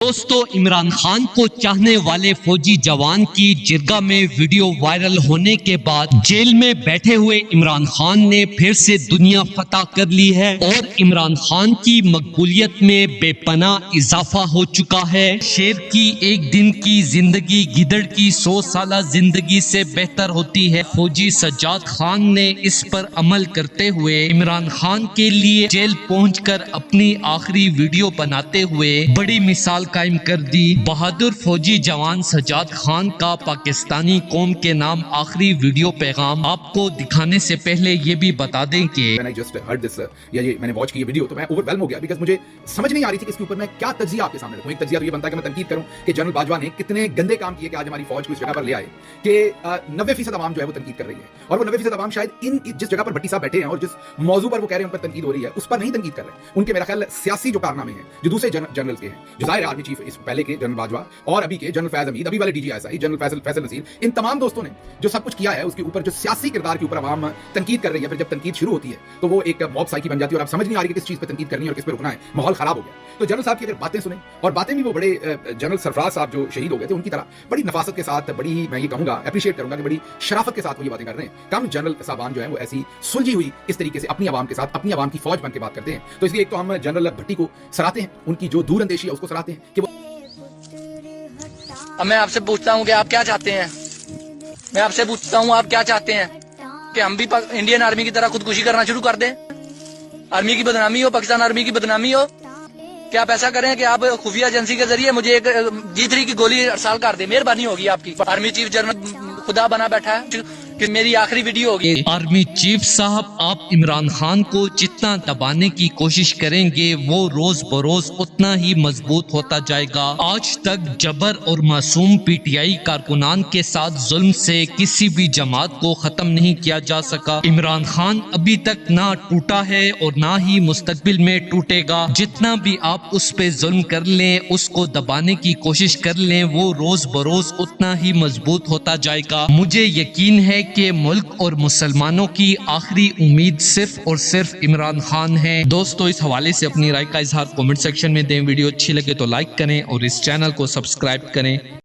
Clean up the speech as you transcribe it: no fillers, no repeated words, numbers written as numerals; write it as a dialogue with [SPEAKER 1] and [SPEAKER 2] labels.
[SPEAKER 1] दोस्तों, इमरान खान को चाहने वाले फौजी जवान की जिरगा में वीडियो वायरल होने के बाद जेल में बैठे हुए इमरान खान ने फिर से दुनिया फतह कर ली है और इमरान खान की मकबूलियत में बेपनाह इजाफा हो चुका है। शेर की एक दिन की जिंदगी गिदड़ की 100 साल जिंदगी से बेहतर होती है। फौजी सज्जाद खान ने इस पर अमल करते हुए इमरान खान के लिए जेल पहुंचकर अपनी आखिरी वीडियो बनाते हुए बड़ी मिसाल कायम कर दी। बहादुर फौजी जवान सज्जाद खान का पाकिस्तानी कौम के नाम आखिरी वीडियो पैगाम आपको दिखाने से पहले ये भी बता दें कि
[SPEAKER 2] मैंने वॉच की ये वीडियो तो मैं ओवरवेल्म हो गया बिकॉज़ मुझे समझ नहीं आ रही थी कि इसके ऊपर मैं क्या तज्जिया आपके सामने रखूं। एक तज्जिया तो ये बनता है कि मैं तनकीद करूं कि जनरल बाजवा ने कितने गंदे काम किए कि आज हमारी फौज को इस जगह पर ले आए कि 90% आवाम जो है वो तनकीद कर रही है और वो 90% आवाम शायद इन जिस जगह पर भट्टी साहब बैठे हैं और जिस मौजू पर वो कह रहे हैं उन पर तनकीद हो रही है उस पर नहीं तनकीद कर रहे। उनके मेरा ख्याल सियासी जो कारनामे हैं जो दूसरे जनरल के हैं, जो जाहिर आर्मी चीफ इस पहले के जनरल बाजवा और अभी के जनरल फैज हमीद, अभी वाले डीजीआईएसआई जनरल फैसल नसीर, इन तमाम दोस्तों ने जो सब कुछ किया है उसके ऊपर जो सियासी किरदार के ऊपर आवाम तनकीद कर रही है। फिर जब तनकीद शुरू होती है तो वो एक मॉब साइकी बन जाती है और आप समझ नहीं आ रही कि किस चीज पर तनकीद करनी है और किस पर रुकना है। माहौल खराब हो गया। तो जनरल साहब की अगर बातें सुने और बातें भी वो बड़े जनरल सरफराज साहब जो शहीद हो गए थे उनकी तरह बड़ी नफासत के साथ, बड़ी ही मैं ये कहूंगा अप्रिशिएट करूंगा कि बड़ी शराफत के साथ वो ये बातें कर रहे हैं। कम जनरल साहबान जो है वो ऐसी सुलझी हुई इस तरीके से अपनी आवाम के साथ अपनी आवाम की फौज बन के बात करते हैं। तो इसलिए एक तो हम जनरल भट्टी को सराहते हैं, उनकी जो दूरअंदेशी है उसको सराहते हैं कि वो।
[SPEAKER 3] अब मैं आपसे पूछता हूँ कि आप क्या चाहते हैं। मैं आपसे पूछता हूँ आप क्या चाहते हैं कि हम भी इंडियन आर्मी की तरह खुदकुशी करना शुरू कर दें, आर्मी की बदनामी हो, पाकिस्तान आर्मी की बदनामी हो। क्या आप ऐसा करें कि आप खुफिया एजेंसी के जरिए मुझे एक G3 की गोली अरसाल कर दे, मेहरबानी होगी आपकी। आर्मी चीफ जनरल खुदा बना बैठा है कि मेरी आखिरी वीडियो होगी।
[SPEAKER 1] आर्मी चीफ साहब, आप इमरान खान को जितना दबाने की कोशिश करेंगे वो रोज बरोज उतना ही मजबूत होता जाएगा। आज तक जबर और मासूम PTI कारकुनान के साथ जुल्म से किसी भी जमात को खत्म नहीं किया जा सका। इमरान खान अभी तक ना टूटा है और ना ही मुस्तकबिल में टूटेगा। जितना भी आप उस पे जुल्म कर लें, उसको दबाने की कोशिश कर लें, वो रोज बरोज उतना ही मजबूत होता जाएगा। मुझे यकीन है कि मुल्क और मुसलमानों की आखिरी उम्मीद सिर्फ और सिर्फ इमरान खान है। दोस्तों, इस हवाले से अपनी राय का इजहार कमेंट सेक्शन में दें। वीडियो अच्छी लगे तो लाइक करें और इस चैनल को सब्सक्राइब करें।